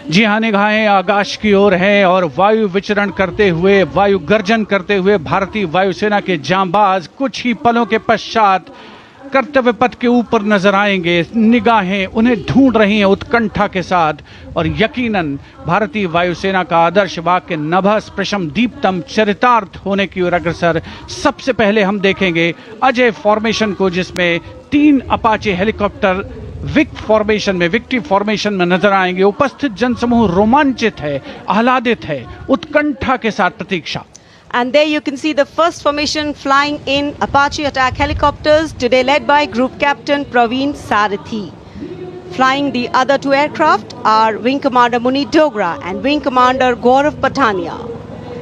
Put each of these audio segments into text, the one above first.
जी हाँ, निगाहें आकाश की ओर हैं और वायु विचरण करते हुए, वायु गर्जन करते हुए भारतीय वायुसेना के जांबाज कुछ ही पलों के पश्चात कर्तव्य पथ के ऊपर नजर आएंगे। निगाहें उन्हें ढूंढ रही हैं उत्कंठा के साथ और यकीनन भारतीय वायुसेना का आदर्श वाक्य नभः स्पृशम दीप्तम चरितार्थ होने की ओर अग्रसर। सबसे पहले हम देखेंगे अजय फॉर्मेशन को, जिसमें 3 अपाचे हेलीकॉप्टर विक्ट्री फॉर्मेशन में नजर आएंगे। उपस्थित जनसमूह रोमांचित है, आह्लादित है, उत्कंठा के साथ प्रतीक्षा। And there you can see the first formation flying in Apache attack helicopters, today led by Group Captain Praveen Sarathi. Flying the other 2 aircraft are Wing Commander Munit Dogra and Wing Commander Gaurav Patania.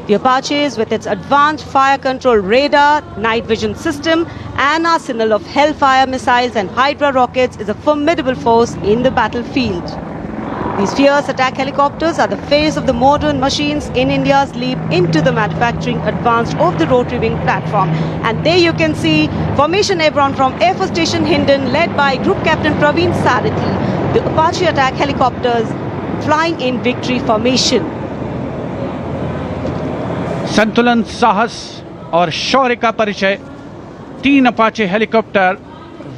The Apaches, with its advanced fire control radar, night vision system and arsenal of Hellfire missiles and Hydra rockets, is a formidable force in the battlefield. These fierce attack helicopters are the face of the modern machines in India's leap into the manufacturing advanced of the rotary wing platform. And there you can see Formation Airborne from Air Force Station Hindon, led by Group Captain Praveen Sarathi. The Apache attack helicopters flying in victory formation. संतुलन, साहस और शौर्य का परिचय 3 Apache helicopter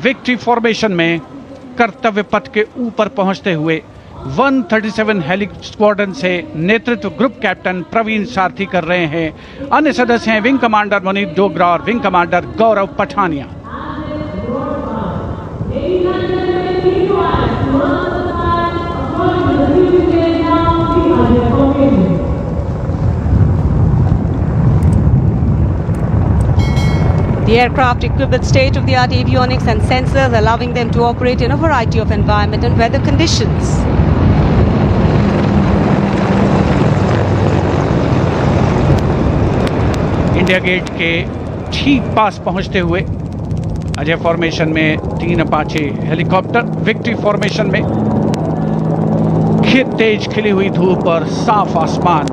victory formation में कर्तव्य पथ के ऊपर पहुंचते हुए 137 हेली स्क्वाड्रन से नेतृत्व ग्रुप कैप्टन प्रवीण सारथी कर रहे हैं। अन्य सदस्य हैं विंग कमांडर मुनीत डोगरा और wing commander Gaurav Pathania. The aircraft equipped with state-of-the-art avionics and sensors, allowing them to operate in a variety of environment and weather conditions. India Gate के ठीक पास पहुंचते हुए अजय फॉर्मेशन में 3 अपाचे हेलीकॉप्टर, विक्ट्री फॉर्मेशन में तेज खिली हुई धूप और साफ आसमान,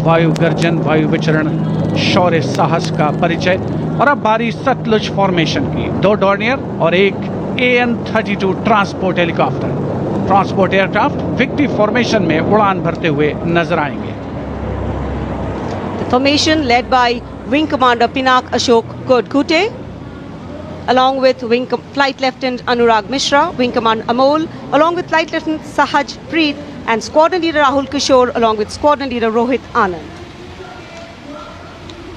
वायु गर्जन, वायु विचरण, शौर्य साहस का परिचय। और अब बारी सतलुज फॉर्मेशन की। 2 डॉर्नियर और एक AN-32 transport helicopter, transport aircraft victory formation में उड़ान भरते हुए नजर आएंगे। Formation led by Wing Commander Pinak Ashok Kodkute, along with Flight Lieutenant Anurag Mishra, Wing Commander Amol, along with Flight Lieutenant Sahaj Preet, and Squadron Leader Rahul Kishore, along with Squadron Leader Rohit Anand.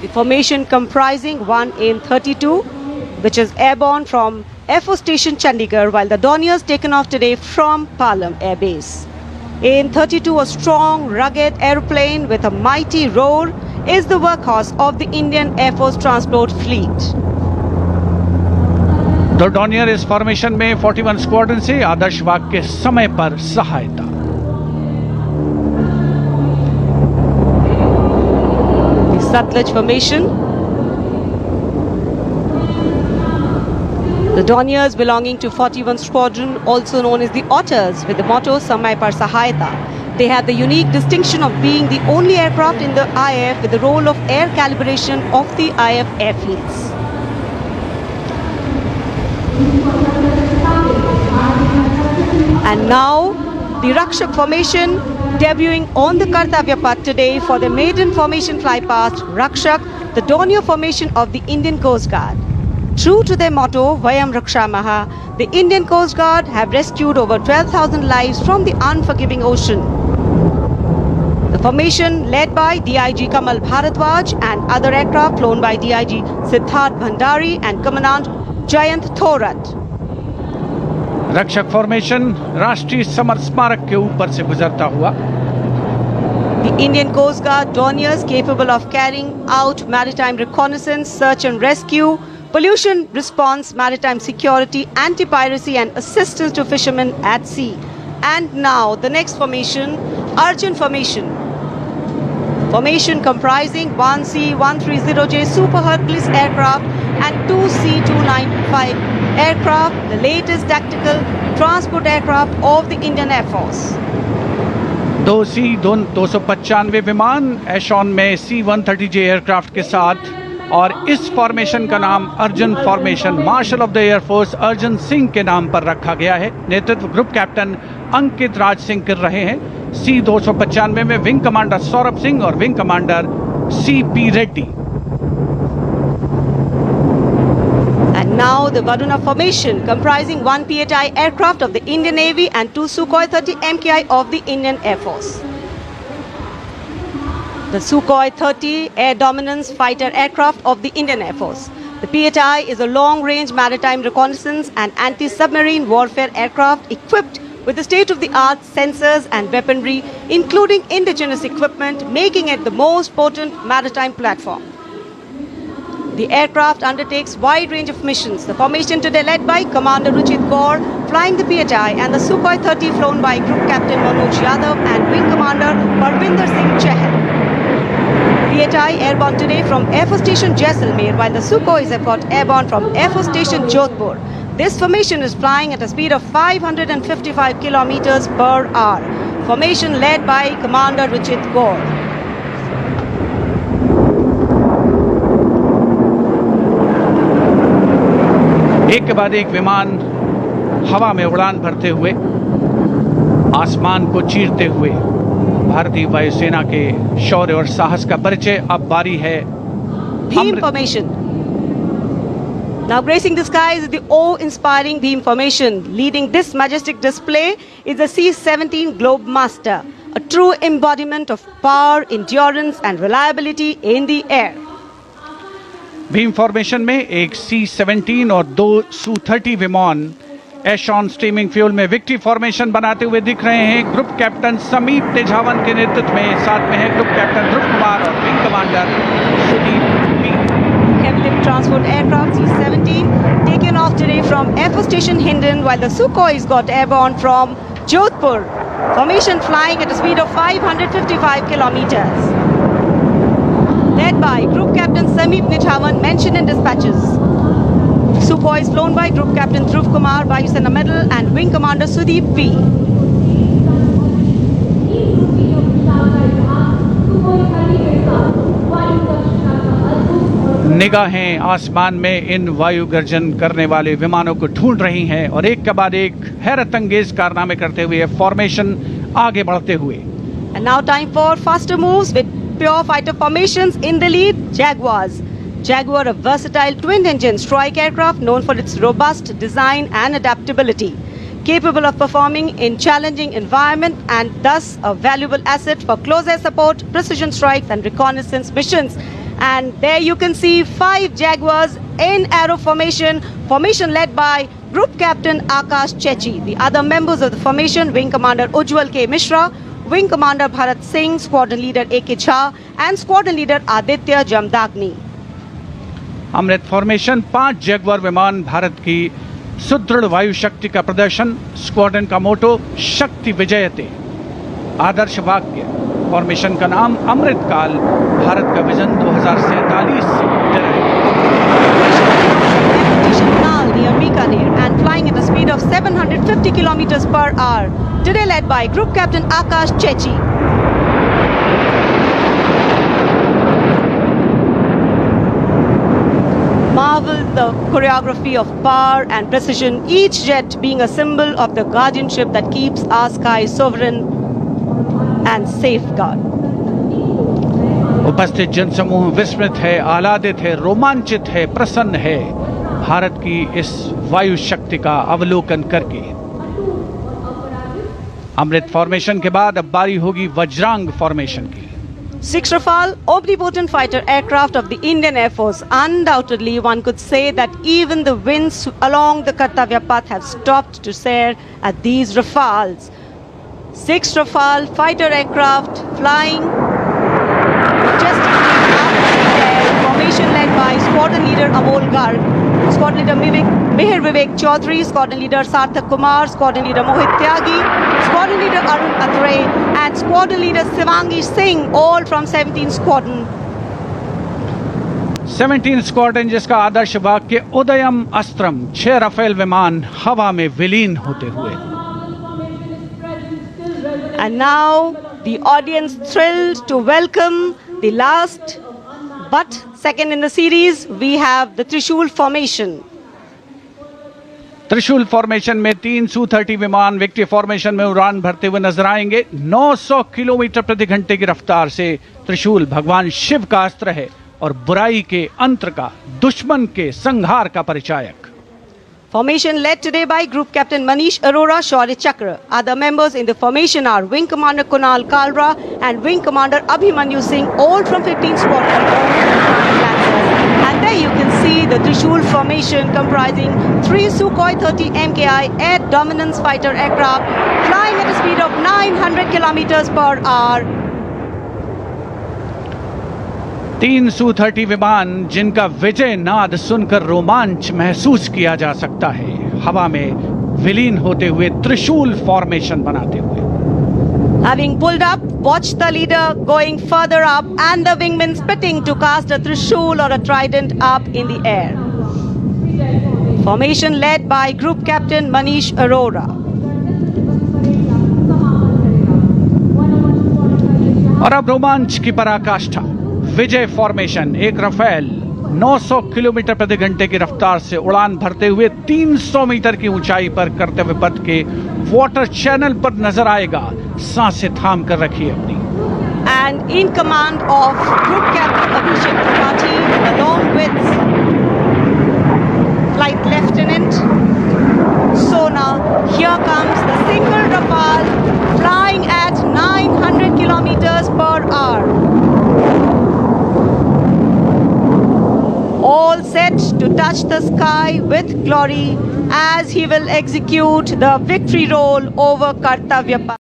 The formation comprising 1 AN-32, which is airborne from Air Force Station Chandigarh, while the Dorniers taken off today from Palam Air Base. AN-32, a strong, rugged aeroplane with a mighty roar, is the workhorse of the Indian Air Force transport fleet. दो Dornier इस formation में 41 squadron से आदर्श वाक के समय पर सहायता। The Satluj formation. The Dorniers belonging to 41 Squadron, also known as the Otters, with the motto Samay Par Sahayata. They have the unique distinction of being the only aircraft in the IAF with the role of air calibration of the IAF airfields. And now, the Rakshak formation debuting on the Kartavya Path today for the maiden formation flypast, Rakshak, the Dornier formation of the Indian Coast Guard. True to their motto, Vayam Rakshamaha, the Indian Coast Guard have rescued over 12,000 lives from the unforgiving ocean. The formation led by DIG Kamal Bharadwaj and other aircraft flown by DIG Siddharth Bhandari and Commandant Jayant Thorat. रक्षक formation राष्ट्रीय summer स्मारक के ऊपर से गुजरता हुआ। The Indian Coast Guard Dorniers capable of carrying out maritime reconnaissance, search and rescue, pollution response, maritime security, anti-piracy and assistance to fishermen at sea. And now the next formation, Arjun formation. Formation comprising 1 C-130J Super Hercules aircraft and 2 C-295 aircraft, the latest tactical transport aircraft of the Indian Air Force. 2 C-295 विमान एशॉन में C-130J aircraft के साथ, और इस formation का नाम Arjun formation marshal of the air force Arjun Singh के नाम पर रखा गया है। नेतृत्व ग्रुप कैप्टन अंकित राज सिंह कर रहे हैं। C-295 में विंग कमांडर सौरभ सिंह और wing commander C.P. Reddy. And now the Varuna formation, comprising one PATI aircraft of the Indian Navy and two Sukhoi 30 MKI of the Indian Air Force. The Sukhoi 30 air dominance fighter aircraft of the Indian Air Force. The PATI is a long-range maritime reconnaissance and anti-submarine warfare aircraft equipped with the state-of-the-art sensors and weaponry, including indigenous equipment, making it the most potent maritime platform. The aircraft undertakes wide range of missions. The formation today led by Commander Ruchit Kaur, flying the PATI, and the Sukhoi 30 flown by Group Captain Manoj Yadav and Wing Commander Parvinder Singh Chahal. PATI airborne today from Air Force Station Jaisalmer, while the Sukhois have got airborne from Air Force Station Jodhpur. This formation is flying at a speed of 555 kilometers per hour. Formation led by Commander Ruchit Kaur. एक के बाद एक विमान हवा में उड़ान भरते हुए, आसमान को चीरते हुए भारतीय वायुसेना के शौर्य और साहस का परिचय। अब बारी है Beam formation. Now gracing the skies is the awe-inspiring beam formation. Leading this majestic display is the C-17 Globemaster, a true embodiment of power, endurance and reliability in the air. Bhim formation में एक C-17 और दो Su-30 विमान एशॉन steaming fuel में victory formation बनाते हुए दिख रहे हैं। ग्रुप कैप्टन समीप तेजावन के नेतृत्व में साथ में है ग्रुप कैप्टन ध्रुव कुमार और wing commander Sudeep P. Heavy lift transport aircraft C-17 taken off today from Air Force Station Hindon, while the Sukhois got airborne from Jodhpur. Formation flying at a speed of 555 kilometers. Led by Group Captain Sameep Nithawan, mentioned in dispatches. Sukhois flown by Group Captain Dhruv Kumar, Vayusena Medal, and Wing Commander Sudeep P. निगाहें आसमान में इन वायु गर्जन करने वाले विमानों को ढूंढ रही हैं और एक के बाद एक हैरत अंगेज कारनामे करते हुए फॉर्मेशन आगे बढ़ते हुए। And now time for faster moves with pure fighter formations. In the lead, Jaguars. Jaguar, a versatile twin-engine strike aircraft known for its robust design and adaptability, capable of performing in challenging environment and thus a valuable asset for close air support, precision strikes and reconnaissance missions. And there you can see 5 Jaguars in arrow formation, formation led by Group Captain Akash Chechi. The other members of the formation, Wing Commander Ujjwal K. Mishra, Wing Commander Bharat Singh, Squadron Leader A.K. Jha and Squadron Leader Aditya Jamdagni. Amrit formation 5 Jaguar विमान, भारत की सुदृढ़ वायु शक्ति का प्रदर्शन। Squadron का मोटो शक्ति विजयते, आदर्श वाक्य। फॉर्मेशन का नाम अमृत काल, भारत का विजन 2047 से near Bikaner and flying at a speed of 750 kilometers per hour. Today led by Group Captain Akash Chechi. Marvel the choreography of power and precision, each jet being a symbol of the guardianship that keeps our sky sovereign and safeguard. उपस्थित जनसमूह विस्मित है, आह्लादित है, रोमांचित है, प्रसन्न है भारत की इस वायु शक्ति का अवलोकन करके। अमृत फॉर्मेशन के बाद अब बारी होगी वज्रांग फॉर्मेशन की। 6 Rafale, omnipotent fighter aircraft of the Indian Air Force. Undoubtedly, one could say that even the winds along the Kartavya path have stopped to stare at these Rafales. 6 Rafale fighter aircraft flying majestically up in the air. Formation led by Squadron Leader Amol Garg, Squadron Leader Mihir Vivek Chaudhary, Squadron Leader Sarthak Kumar, Squadron Leader Mohit Tyagi, Squadron Leader Arun Atre, and Squadron Leader Shivangi Singh, all from 17 Squadron. 17 squadron, जिसका आदर्श वाक्य उदयम अस्त्रम, 6 Rafale विमान हवा में विलीन होते हुए। And now the audience thrilled to welcome the last but second in the series. We have the Trishul formation. त्रिशूल formation में 3 Su-30 विमान विक्ट्री फॉर्मेशन में उड़ान भरते हुए नजर आएंगे। 900 किलोमीटर प्रति घंटे की रफ्तार से त्रिशूल भगवान शिव का अस्त्र है और बुराई के अंतर का, दुश्मन के संहार का परिचायक। Formation led today by Group Captain Manish Arora, Shaurya Chakra. Other members in the formation are Wing Commander Kunal Kalra and Wing Commander Abhimanyu Singh, all from 15th Squadron. And there you can see the Trishul formation comprising 3 Sukhoi 30 MKI air dominance fighter aircraft flying at a speed of 900 kilometers per hour. 3 Su-30 विमान जिनका विजय नाद सुनकर रोमांच महसूस किया जा सकता है, हवा में विलीन होते हुए त्रिशूल फॉर्मेशन बनाते हुए। Having pulled up, watch the leader going further up and the wingmen spitting to cast a trishul or a trident up in the air. Formation led by Group Captain Manish Arora. और अब रोमांच की पराकाष्ठा, विजय formation. एक Rafale 900 kilometre प्रति घंटे की रफ्तार से उड़ान भरते हुए 300 मीटर की ऊंचाई पर कर्तव्य पथ के वाटर चैनल पर नजर आएगा। सांसें थाम कर रखिए अपनी। And in command of Group Captain Abhishek Tripathi along with Flight Lieutenant Sona, here comes the single Rafale flying at 900 kilometers per hour. All set to touch the sky with glory as he will execute the victory roll over Kartavya Path.